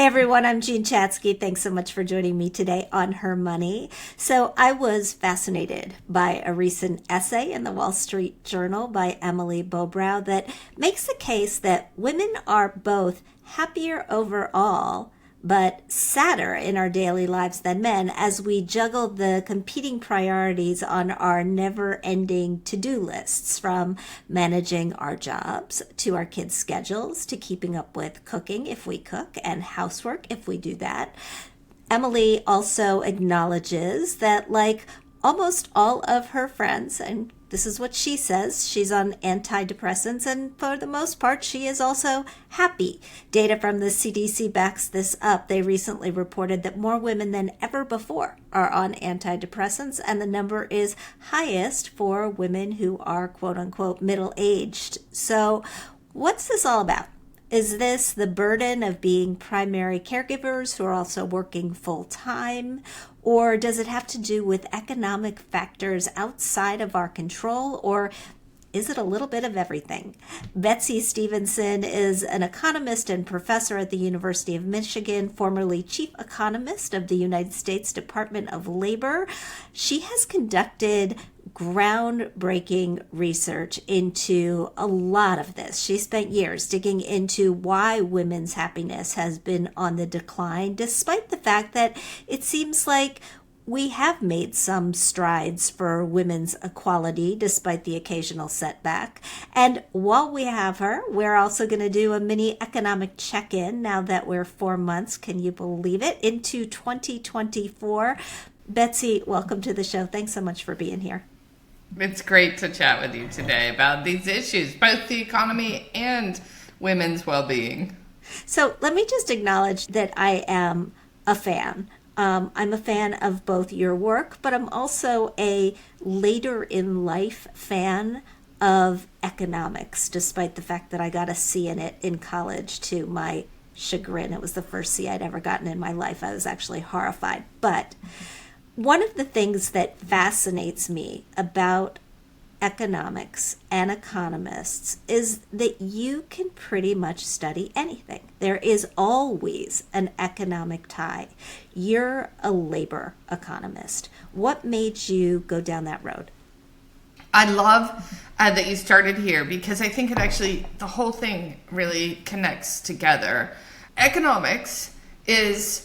everyone, I'm Jean Chatsky. Thanks so much for joining me today on Her Money. So I was fascinated by a recent essay in the Wall Street Journal by Emily Bobrow that makes the case that women are both happier overall but sadder in our daily lives than men as we juggle the competing priorities on our never-ending to-do lists, from managing our jobs to our kids' schedules to keeping up with cooking if we cook and housework if we do that. Emily also acknowledges that, like almost all of her friends, and this is what she says, she's on antidepressants, and for the most part, she is also happy. Data from the CDC backs this up. They recently reported that more women than ever before are on antidepressants, and the number is highest for women who are quote-unquote middle-aged. So what's this all about? Is this the burden of being primary caregivers who are also working full-time? Or does it have to do with economic factors outside of our control? Or is it a little bit of everything? Betsey Stevenson is an economist and professor at the University of Michigan, formerly chief economist of the United States Department of Labor. She has conducted groundbreaking research into a lot of this. She spent years digging into why women's happiness has been on the decline, despite the fact that it seems like we have made some strides for women's equality despite the occasional setback. And while we have her, we're also going to do a mini economic check-in now that we're 4 months, can you believe it, into 2024. Betsy, welcome to the show. Thanks so much for being here. It's great to chat with you today about these issues, both the economy and women's well-being. So let me just acknowledge that I am a fan. I'm a fan of both your work, but I'm also a later in life fan of economics, despite the fact that I got a C in it in college to my chagrin. It was the first C I'd ever gotten in my life. I was actually horrified. But one of the things that fascinates me about economics and economists is that you can pretty much study anything. There is always an economic tie. You're a labor economist. What made you go down that road? I love that you started here because I think the whole thing really connects together. Economics is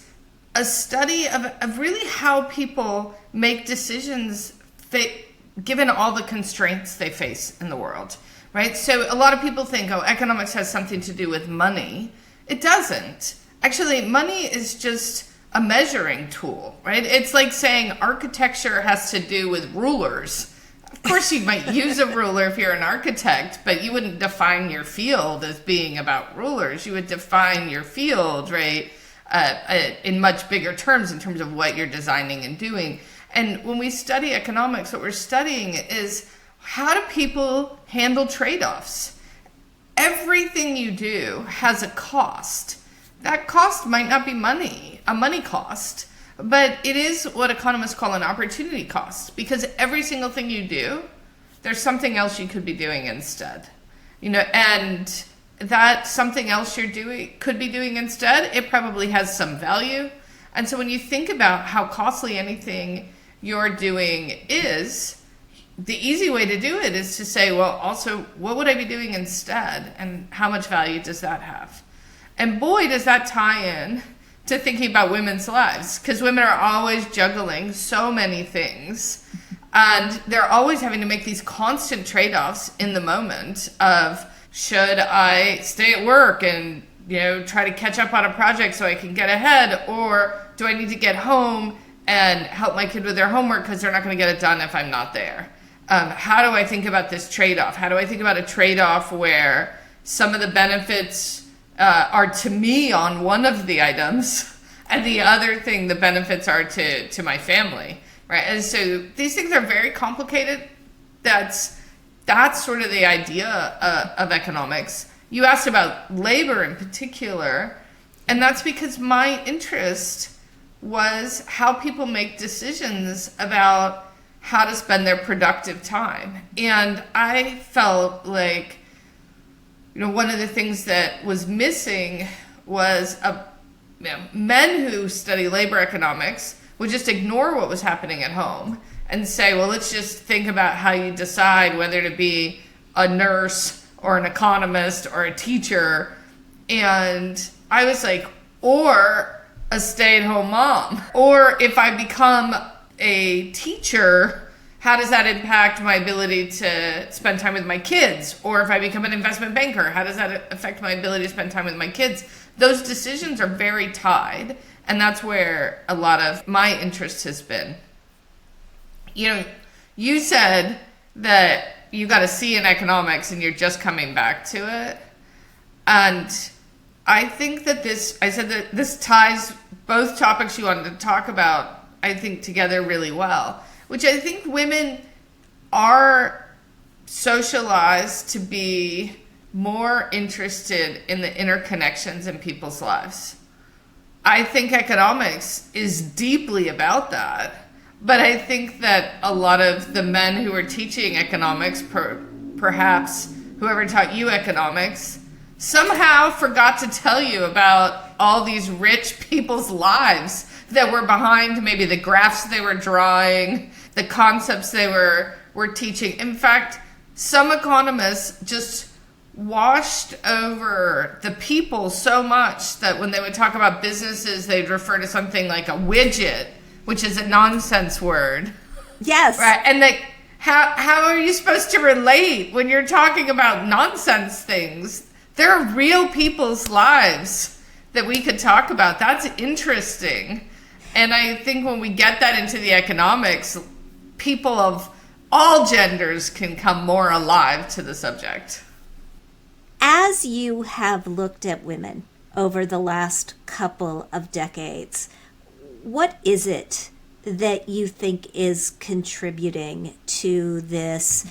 a study of really how people make decisions given all the constraints they face in the world, right? So a lot of people think, economics has something to do with money. It doesn't. Actually, money is just a measuring tool, right? It's like saying architecture has to do with rulers. Of course, you might use a ruler if you're an architect, but you wouldn't define your field as being about rulers. You would define your field, right, in much bigger terms in terms of what you're designing and doing. And when we study economics, what we're studying is how do people handle trade-offs? Everything you do has a cost. That cost might not be money, a money cost, but it is what economists call an opportunity cost, because every single thing you do, there's something else you could be doing instead. And that something else could be doing instead, it probably has some value. And so when you think about how costly anything you're doing is, the easy way to do it is to say, well, also, what would I be doing instead? And how much value does that have? And boy, does that tie in to thinking about women's lives, because women are always juggling so many things. And they're always having to make these constant trade-offs in the moment of, should I stay at work and try to catch up on a project so I can get ahead, or do I need to get home and help my kid with their homework because they're not going to get it done if I'm not there? How do I think about this trade-off? How do I think about a trade-off where some of the benefits are to me on one of the items, and the other thing, the benefits are to my family, right? And so these things are very complicated. That's sort of the idea of economics. You asked about labor in particular, and that's because my interest was how people make decisions about how to spend their productive time. And I felt like, one of the things that was missing was a men who study labor economics would just ignore what was happening at home and say, well, let's just think about how you decide whether to be a nurse or an economist or a teacher. And I was like, or a stay-at-home mom. Or if I become a teacher, how does that impact my ability to spend time with my kids? Or if I become an investment banker, how does that affect my ability to spend time with my kids? Those decisions are very tied. And that's where a lot of my interest has been. You said that you got a C in economics and you're just coming back to it. And I think that this ties both topics you wanted to talk about, I think, together really well, which I think women are socialized to be more interested in the interconnections in people's lives. I think economics is deeply about that. But I think that a lot of the men who are teaching economics, perhaps whoever taught you economics, somehow forgot to tell you about all these rich people's lives that were behind maybe the graphs they were drawing, the concepts they were teaching. In fact, some economists just washed over the people so much that when they would talk about businesses, they'd refer to something like a widget, which is a nonsense word. Yes. Right. And how are you supposed to relate when you're talking about nonsense things? There are real people's lives that we could talk about. That's interesting. And I think when we get that into the economics, people of all genders can come more alive to the subject. As you have looked at women over the last couple of decades, what is it that you think is contributing to this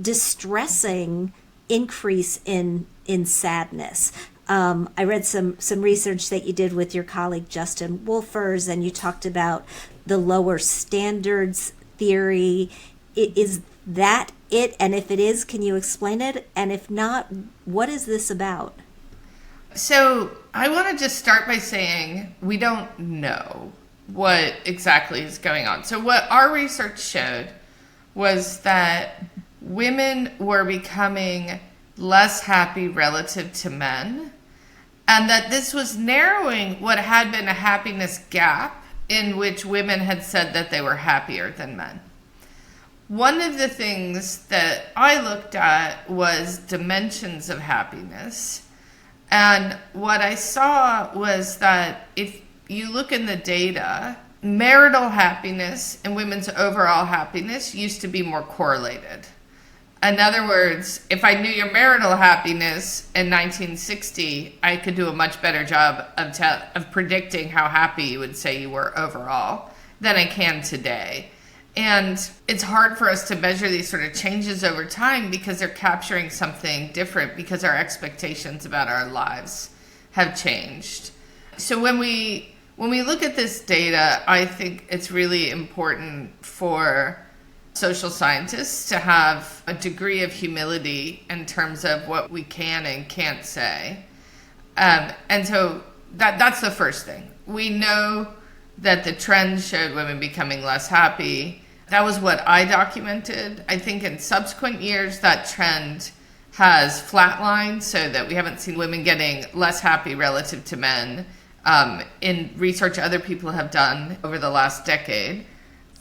distressing increase in sadness? I read some research that you did with your colleague Justin Wolfers, and you talked about the lower standards theory. Is that it? And if it is, can you explain it? And if not, what is this about? So I want to just start by saying we don't know what exactly is going on. So what our research showed was that women were becoming less happy relative to men, and that this was narrowing what had been a happiness gap in which women had said that they were happier than men. One of the things that I looked at was dimensions of happiness. And what I saw was that if you look in the data, marital happiness and women's overall happiness used to be more correlated. In other words, if I knew your marital happiness in 1960, I could do a much better job of predicting how happy you would say you were overall than I can today. And it's hard for us to measure these sort of changes over time because they're capturing something different, because our expectations about our lives have changed. So when we look at this data, I think it's really important for social scientists to have a degree of humility in terms of what we can and can't say. And so that's the first thing. We know that the trend showed women becoming less happy. That was what I documented. I think in subsequent years, that trend has flatlined so that we haven't seen women getting less happy relative to men. In research other people have done over the last decade,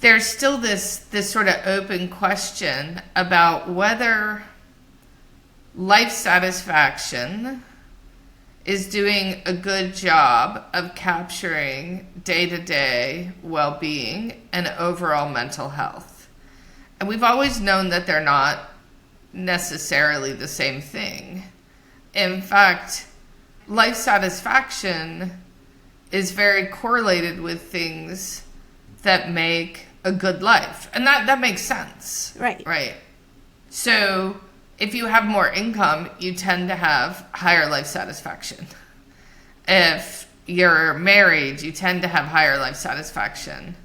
there's still this sort of open question about whether life satisfaction is doing a good job of capturing day-to-day well-being and overall mental health. And we've always known that they're not necessarily the same thing. In fact, life satisfaction is very correlated with things that make a good life. And that makes sense. Right. So if you have more income, you tend to have higher life satisfaction. If you're married, you tend to have higher life satisfaction.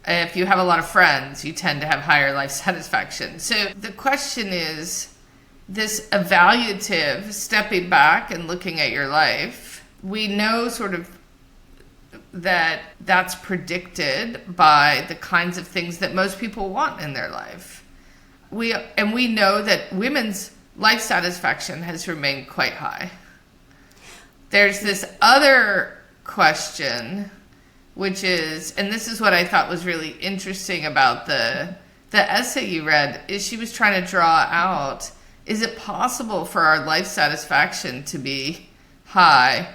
If you have a lot of friends, you tend to have higher life satisfaction. So the question is, this evaluative stepping back and looking at your life, we know sort of that that's predicted by the kinds of things that most people want in their life. We know that women's life satisfaction has remained quite high. There's this other question, which is, and this is what I thought was really interesting about the essay you read, is she was trying to draw out, is it possible for our life satisfaction to be high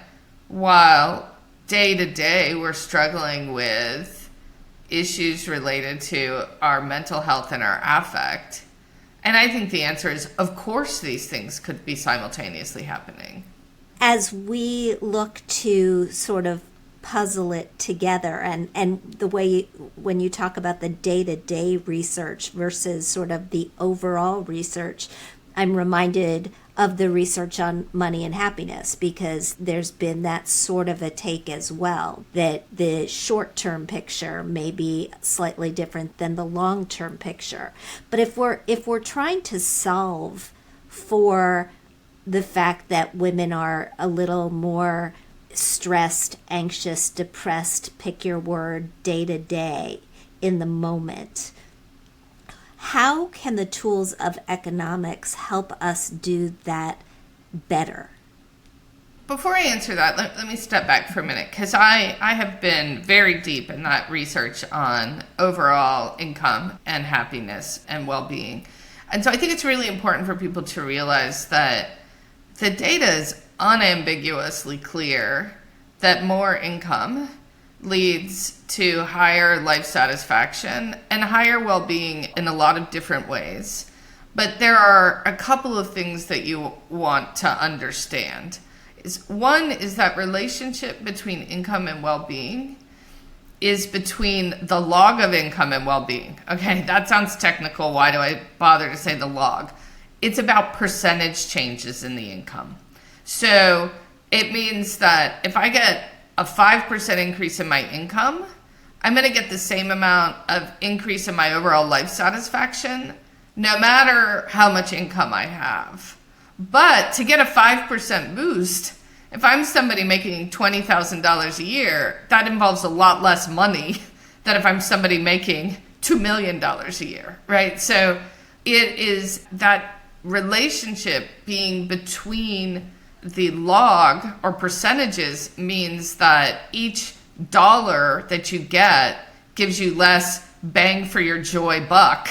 while day to day we're struggling with issues related to our mental health and our affect? And I think the answer is, of course, these things could be simultaneously happening. As we look to sort of puzzle it together, and the way when you talk about the day-to-day research versus sort of the overall research, I'm reminded of the research on money and happiness, because there's been that sort of a take as well, that the short-term picture may be slightly different than the long-term picture. But if we're trying to solve for the fact that women are a little more stressed, anxious, depressed, pick your word, day to day, in the moment, how can the tools of economics help us do that better? Before I answer that, let me step back for a minute, because I have been very deep in that research on overall income and happiness and well-being. And so I think it's really important for people to realize that the data is unambiguously clear that more income leads to higher life satisfaction and higher well-being in a lot of different ways. But there are a couple of things that you want to understand. One is that relationship between income and well-being is between the log of income and well-being. Okay, that sounds technical. Why do I bother to say the log? It's about percentage changes in the income. So it means that if I get a 5% increase in my income, I'm going to get the same amount of increase in my overall life satisfaction, no matter how much income I have. But to get a 5% boost, if I'm somebody making $20,000 a year, that involves a lot less money than if I'm somebody making $2 million a year, right? So it is that relationship being between the log or percentages means that each dollar that you get gives you less bang for your joy buck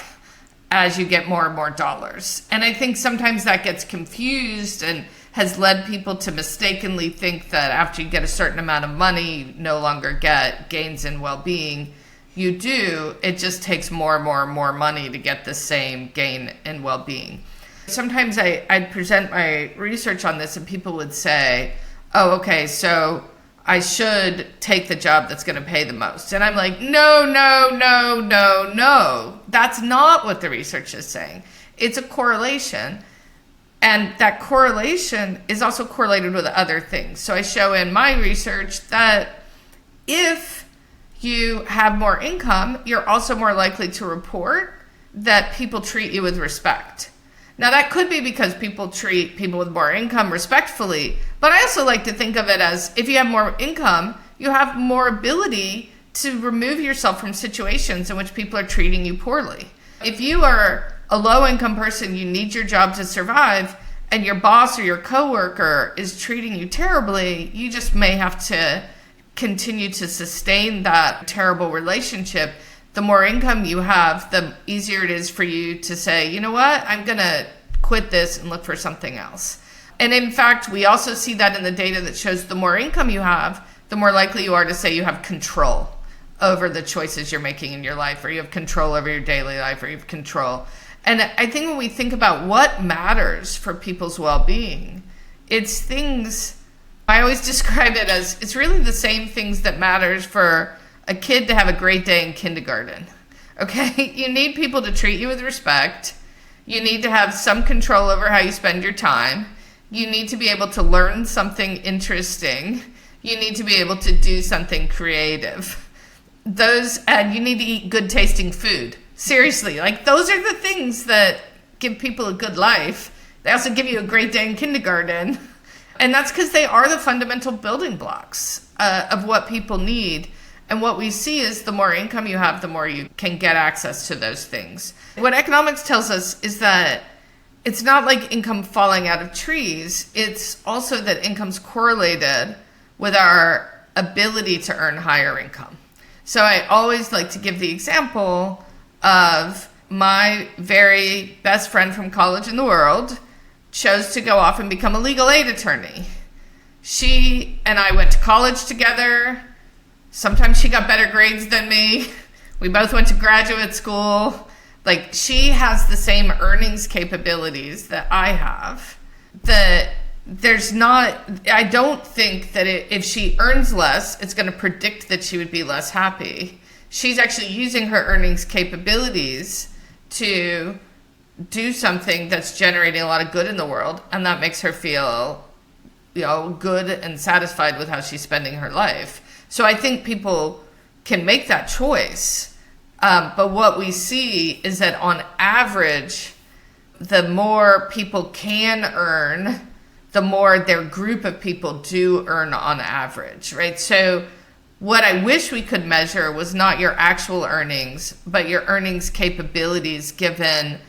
as you get more and more dollars. And I think sometimes that gets confused and has led people to mistakenly think that after you get a certain amount of money, you no longer get gains in well-being. You do. It just takes more and more and more money to get the same gain in well-being. Sometimes I'd present my research on this and people would say, oh, okay, so I should take the job that's going to pay the most. And I'm like, no. That's not what the research is saying. It's a correlation. And that correlation is also correlated with other things. So I show in my research that if you have more income, you're also more likely to report that people treat you with respect. Now, that could be because people treat people with more income respectfully, but I also like to think of it as if you have more income, you have more ability to remove yourself from situations in which people are treating you poorly. If you are a low-income person, you need your job to survive, and your boss or your coworker is treating you terribly, you just may have to continue to sustain that terrible relationship. The more income you have, the easier it is for you to say, you know what, I'm going to quit this and look for something else. And in fact, we also see that in the data that shows the more income you have, the more likely you are to say you have control over the choices you're making in your life, or you have control over your daily life, or you have control. And I think when we think about what matters for people's well-being, it's things, I always describe it as, it's really the same things that matters for a kid to have a great day in kindergarten. Okay? You need people to treat you with respect. You need to have some control over how you spend your time. You need to be able to learn something interesting. You need to be able to do something creative. And you need to eat good tasting food. Seriously, like those are the things that give people a good life. They also give you a great day in kindergarten. And that's because they are the fundamental building blocks of what people need. And what we see is the more income you have, the more you can get access to those things. What economics tells us is that it's not like income falling out of trees. It's also that income's correlated with our ability to earn higher income. So I always like to give the example of my very best friend from college in the world chose to go off and become a legal aid attorney. She and I went to college together. Sometimes she got better grades than me. We both went to graduate school. Like, she has the same earnings capabilities that I have. That there's not, I don't think that if she earns less, it's going to predict that she would be less happy. She's actually using her earnings capabilities to do something that's generating a lot of good in the world, and that makes her feel, good and satisfied with how she's spending her life. So I think people can make that choice. But what we see is that on average, the more people can earn, the more their group of people do earn on average, right? So what I wish we could measure was not your actual earnings, but your earnings capabilities given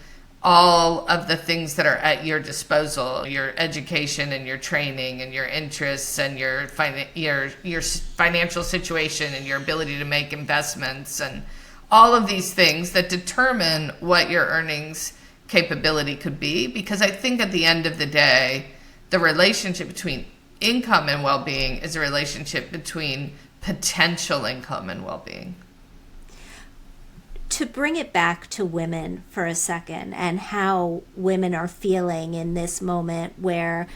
all of the things that are at your disposal, your education and your training and your interests and your financial situation and your ability to make investments and all of these things that determine what your earnings capability could be. Because I think at the end of the day, the relationship between income and well-being is a relationship between potential income and well-being. To bring it back to women for a second and how women are feeling in this moment where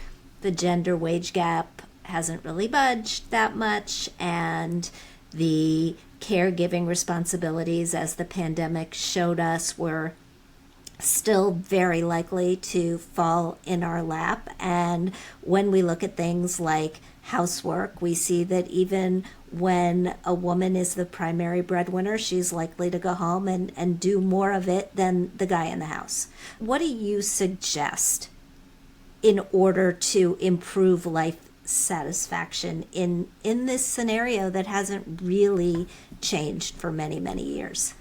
the gender wage gap hasn't really budged that much and the caregiving responsibilities, as the pandemic showed us, were still very likely to fall in our lap. And when we look at things like housework, we see that even when a woman is the primary breadwinner, she's likely to go home and do more of it than the guy in the house. What do you suggest in order to improve life satisfaction in this scenario that hasn't really changed for many, many years?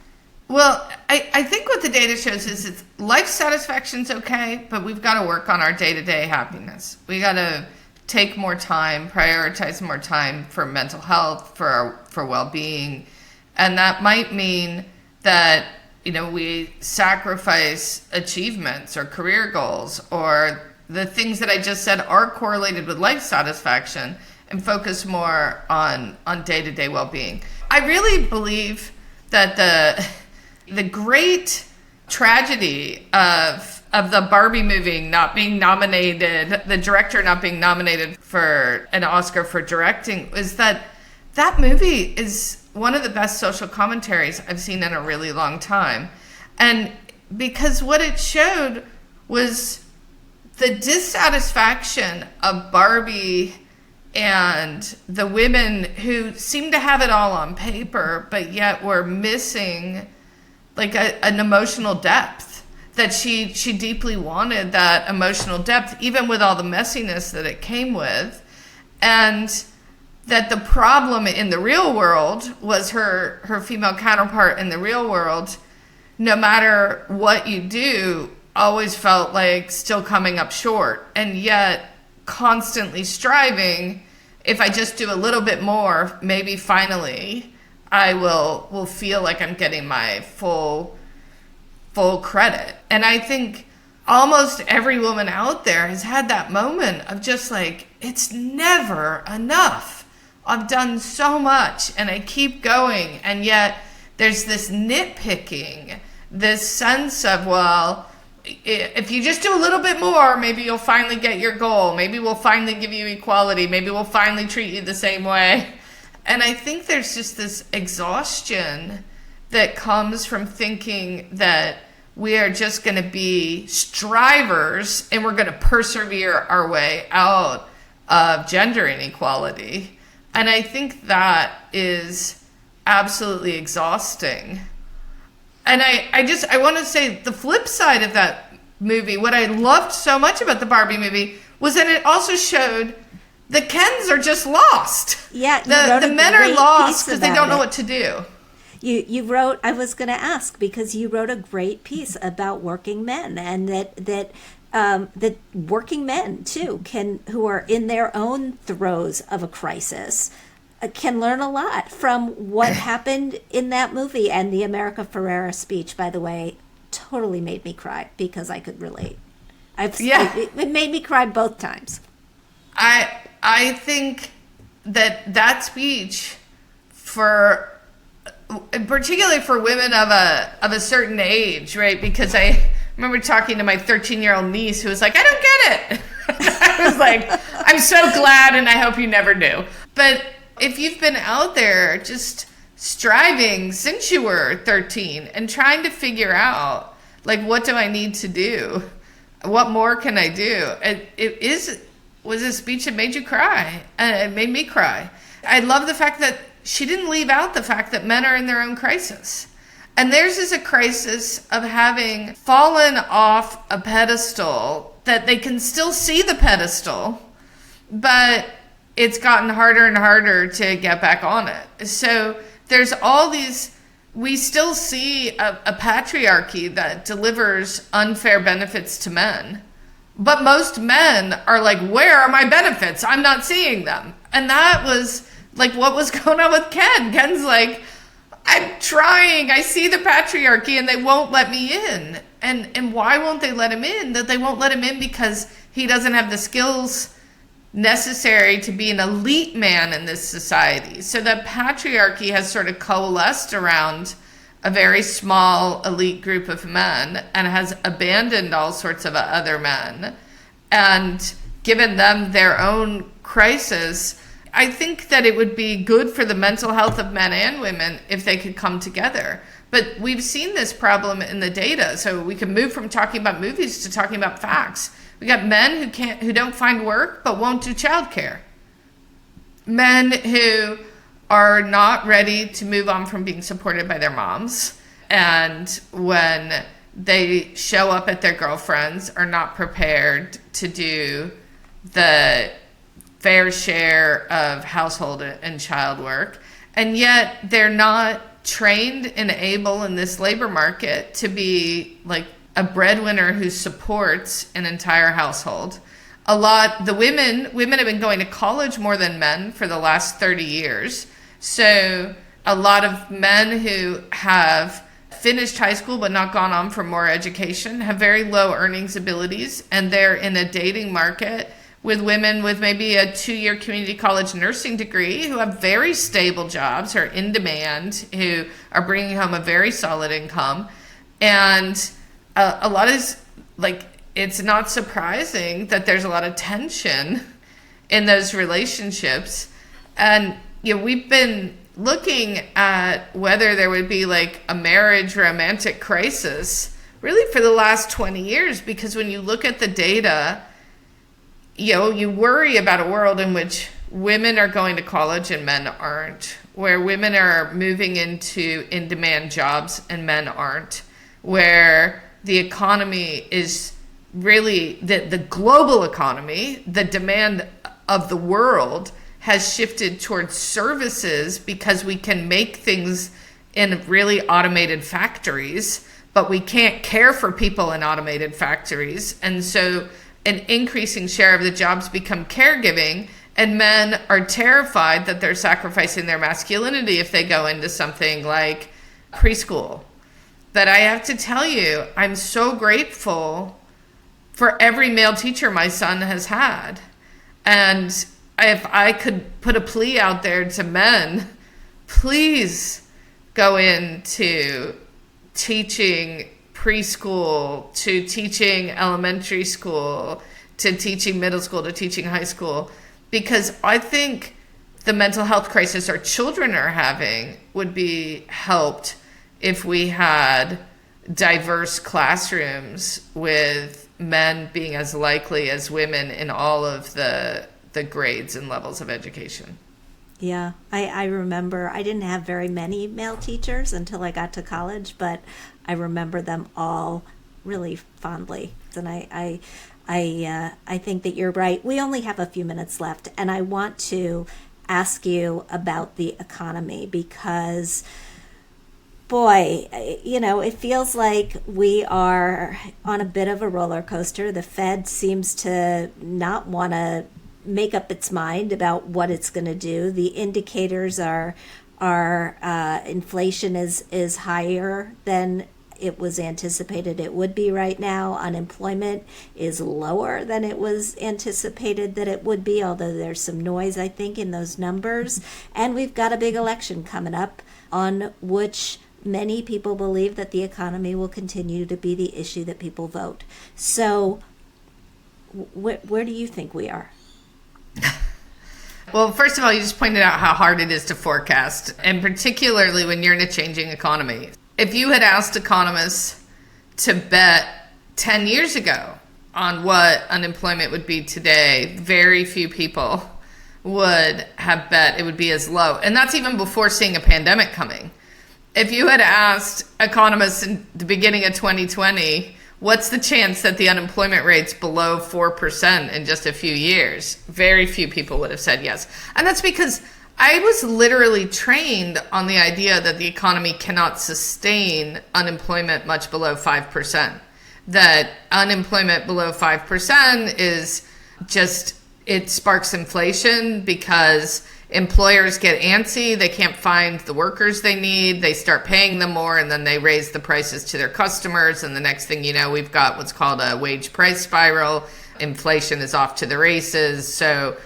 Well, I think what the data shows is it's life satisfaction's okay, but we've got to work on our day-to-day happiness. We got to take more time, prioritize more time for mental health, for well-being. And that might mean that, we sacrifice achievements or career goals or the things that I just said are correlated with life satisfaction and focus more on day-to-day well-being. I really believe that the great tragedy of the Barbie movie not being nominated, the director not being nominated for an Oscar for directing, is that movie is one of the best social commentaries I've seen in a really long time. And because what it showed was the dissatisfaction of Barbie and the women who seemed to have it all on paper, but yet were missing like an emotional depth. That she deeply wanted that emotional depth, even with all the messiness that it came with. And that the problem in the real world was her female counterpart in the real world, no matter what you do, always felt like still coming up short. And yet constantly striving, if I just do a little bit more, maybe finally I will feel like I'm getting my full credit. And I think almost every woman out there has had that moment of just like, it's never enough. I've done so much and I keep going. And yet there's this nitpicking, this sense of, well, if you just do a little bit more, maybe you'll finally get your goal. Maybe we'll finally give you equality. Maybe we'll finally treat you the same way. And I think there's just this exhaustion that comes from thinking that we are just going to be strivers and we're going to persevere our way out of gender inequality. And I think that is absolutely exhausting. And I want to say the flip side of that movie, what I loved so much about the Barbie movie was that it also showed the Kens are just lost. Yeah, the men are lost because they don't know what to do. You wrote, I was going to ask, because you wrote a great piece about working men, and that working men too who are in their own throes of a crisis can learn a lot from what happened in that movie. And the America Ferrera speech, by the way, totally made me cry because I could relate. It made me cry both times. I think that speech, particularly for women of a certain age, right? Because I remember talking to my 13-year-old niece who was like, I don't get it. I was like, I'm so glad, and I hope you never do. But if you've been out there just striving since you were 13 and trying to figure out, like, what do I need to do? What more can I do? It was a speech that made you cry. And it made me cry. I love the fact that she didn't leave out the fact that men are in their own crisis. And theirs is a crisis of having fallen off a pedestal, that they can still see the pedestal, but it's gotten harder and harder to get back on it. So there's all these, we still see a patriarchy that delivers unfair benefits to men. But most men are like, where are my benefits? I'm not seeing them. And that was like what was going on with Ken. Ken's like, I'm trying. I see the patriarchy and they won't let me in. And why won't they let him in? That they won't let him in because he doesn't have the skills necessary to be an elite man in this society. So that patriarchy has sort of coalesced around a very small elite group of men and has abandoned all sorts of other men and given them their own crisis. I think that it would be good for the mental health of men and women if they could come together. But we've seen this problem in the data. So we can move from talking about movies to talking about facts. We got men who don't find work but won't do childcare. Men who are not ready to move on from being supported by their moms. And when they show up at their girlfriends, are not prepared to do the fair share of household and child work. And yet they're not trained and able in this labor market to be like a breadwinner who supports an entire household. The women have been going to college more than men for the last 30 years. So a lot of men who have finished high school but not gone on for more education have very low earnings abilities, and they're in a dating market with women with maybe a 2-year community college nursing degree who have very stable jobs, who are in demand, who are bringing home a very solid income. And a lot is like, it's not surprising that there's a lot of tension in those relationships. And we've been looking at whether there would be like a marriage romantic crisis really for the last 20 years, because when you look at the data, you worry about a world in which women are going to college and men aren't, where women are moving into in-demand jobs and men aren't, where the economy is really, the global economy, the demand of the world has shifted towards services because we can make things in really automated factories, but we can't care for people in automated factories. And so an increasing share of the jobs become caregiving, and men are terrified that they're sacrificing their masculinity if they go into something like preschool. But I have to tell you, I'm so grateful for every male teacher my son has had. And if I could put a plea out there to men, please go into teaching preschool, to teaching elementary school, to teaching middle school, to teaching high school, because I think the mental health crisis our children are having would be helped if we had diverse classrooms with men being as likely as women in all of the grades and levels of education. Yeah, I remember I didn't have very many male teachers until I got to college, but I remember them all really fondly. And I think that you're right. We only have a few minutes left, and I want to ask you about the economy because, boy, it feels like we are on a bit of a roller coaster. The Fed seems to not want to make up its mind about what it's going to do. The indicators are inflation is higher than it was anticipated it would be right now. Unemployment is lower than it was anticipated that it would be, although there's some noise, I think, in those numbers. And we've got a big election coming up on which many people believe that the economy will continue to be the issue that people vote. So where do you think we are? Well, first of all, you just pointed out how hard it is to forecast, and particularly when you're in a changing economy. If you had asked economists to bet 10 years ago on what unemployment would be today, very few people would have bet it would be as low. And that's even before seeing a pandemic coming. If you had asked economists in the beginning of 2020, what's the chance that the unemployment rate's below 4% in just a few years? Very few people would have said yes. And that's because I was literally trained on the idea that the economy cannot sustain unemployment much below 5%. That unemployment below 5% is just, it sparks inflation because employers get antsy, they can't find the workers they need, they start paying them more, and then they raise the prices to their customers, and the next thing you know, we've got what's called a wage price spiral. Inflation is off to the races. So,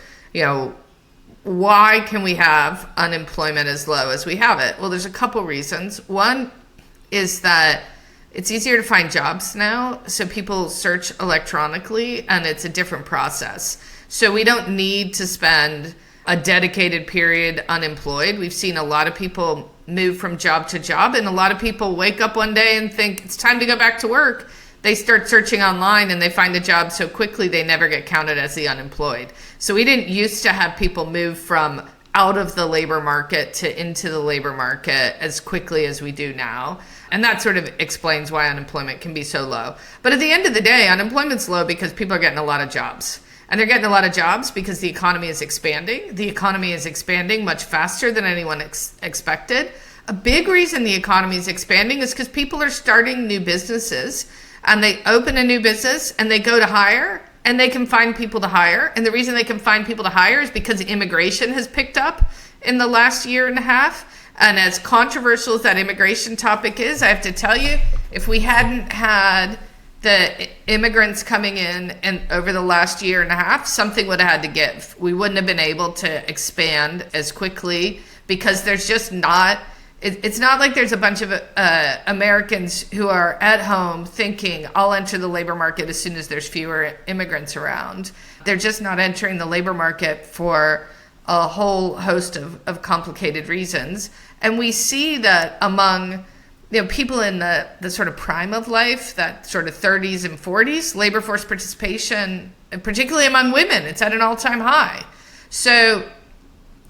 why can we have unemployment as low as we have it? Well, there's a couple reasons. One is that it's easier to find jobs now, so people search electronically, and it's a different process. So we don't need to spend a dedicated period unemployed. We've seen a lot of people move from job to job, and a lot of people wake up one day and think it's time to go back to work. They start searching online and they find a job so quickly they never get counted as the unemployed. So we didn't used to have people move from out of the labor market to into the labor market as quickly as we do now. And that sort of explains why unemployment can be so low. But at the end of the day, unemployment's low because people are getting a lot of jobs. And they're getting a lot of jobs because the economy is expanding. The economy is expanding much faster than anyone expected. A big reason the economy is expanding is because people are starting new businesses, and they open a new business and they go to hire, and they can find people to hire. And the reason they can find people to hire is because immigration has picked up in the last year and a half. And as controversial as that immigration topic is, I have to tell you, if we hadn't had the immigrants coming in and over the last year and a half, something would have had to give. We wouldn't have been able to expand as quickly because there's just not, it's not like there's a bunch of Americans who are at home thinking, I'll enter the labor market as soon as there's fewer immigrants around. They're just not entering the labor market for a whole host of complicated reasons. And we see that among people in the sort of prime of life, that sort of 30s and 40s, labor force participation, and particularly among women, it's at an all-time high. So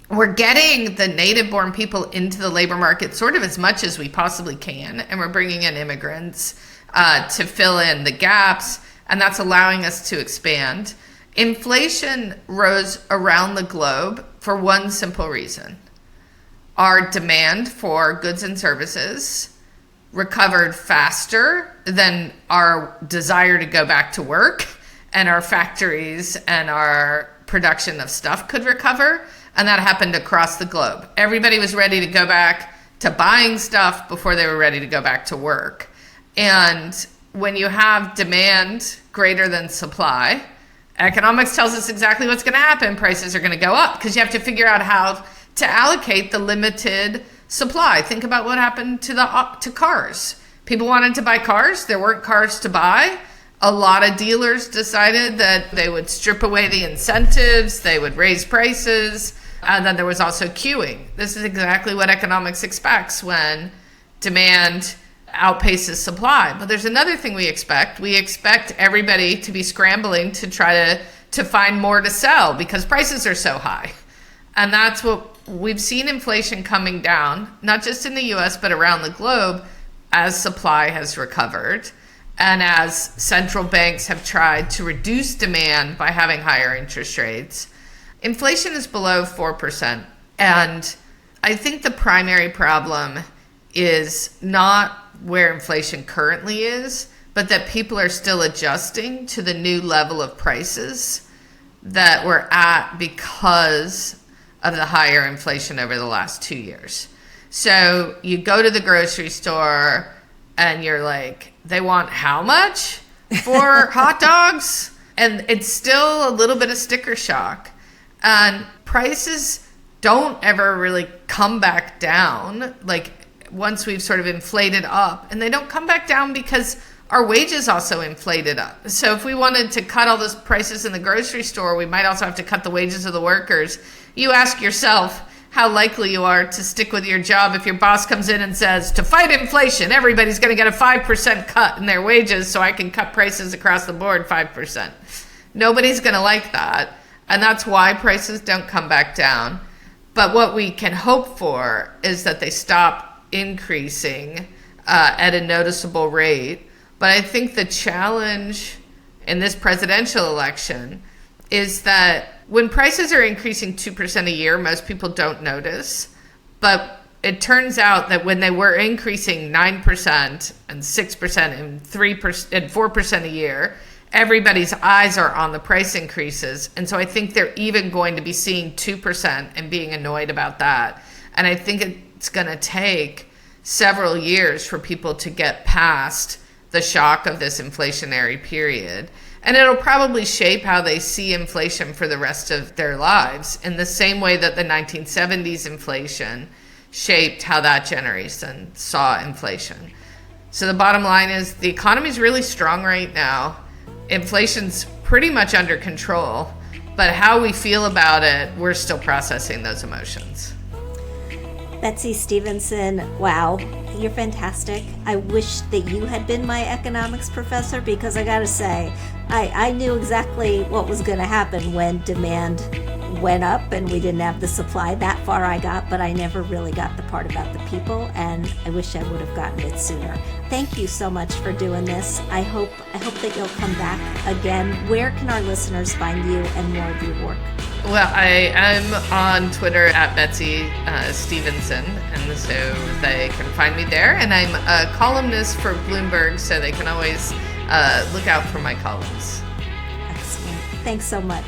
we're getting the native-born people into the labor market sort of as much as we possibly can, and we're bringing in immigrants to fill in the gaps, and that's allowing us to expand. Inflation rose around the globe for one simple reason. Our demand for goods and services recovered faster than our desire to go back to work, and our factories and our production of stuff could recover. And that happened across the globe. Everybody was ready to go back to buying stuff before they were ready to go back to work. And when you have demand greater than supply, economics tells us exactly what's going to happen. Prices are going to go up because you have to figure out how to allocate the limited supply. Think about what happened to cars. People wanted to buy cars. There weren't cars to buy. A lot of dealers decided that they would strip away the incentives. They would raise prices. And then there was also queuing. This is exactly what economics expects when demand outpaces supply. But there's another thing we expect. We expect everybody to be scrambling to try to find more to sell because prices are so high. And that's what we've seen, inflation coming down, not just in the US, but around the globe as supply has recovered. and as central banks have tried to reduce demand by having higher interest rates, inflation is below 4%. And I think the primary problem is not where inflation currently is, but that people are still adjusting to the new level of prices that we're at because of the higher inflation over the last 2 years. So you go to the grocery store and you're like, they want how much for hot dogs? And it's still a little bit of sticker shock. And prices don't ever really come back down, like once we've sort of inflated up. And they don't come back down because our wages also inflated up. So if we wanted to cut all those prices in the grocery store, we might also have to cut the wages of the workers. You ask yourself how likely you are to stick with your job if your boss comes in and says, to fight inflation, everybody's going to get a 5% cut in their wages so I can cut prices across the board 5%. Nobody's going to like that. And that's why prices don't come back down. But what we can hope for is that they stop increasing at a noticeable rate. But I think the challenge in this presidential election is that when prices are increasing 2% a year, most people don't notice. But it turns out that when they were increasing 9% and 6% and 3% and 4% a year, everybody's eyes are on the price increases. And so I think they're even going to be seeing 2% and being annoyed about that. And I think it's going to take several years for people to get past the shock of this inflationary period. And it'll probably shape how they see inflation for the rest of their lives in the same way that the 1970s inflation shaped how that generation saw inflation. So the bottom line is the economy's really strong right now. Inflation's pretty much under control, but how we feel about it, we're still processing those emotions. Betsey Stevenson, wow, you're fantastic. I wish that you had been my economics professor because I gotta say, I knew exactly what was gonna happen when demand went up and we didn't have the supply. That far I got, but I never really got the part about the people, and I wish I would have gotten it sooner. Thank you so much for doing this. I hope that you'll come back again. Where can our listeners find you and more of your work? Well, I am on Twitter at Betsey Stevenson, and so they can find me there. And I'm a columnist for Bloomberg, so they can always look out for my columns. Excellent. Thanks so much.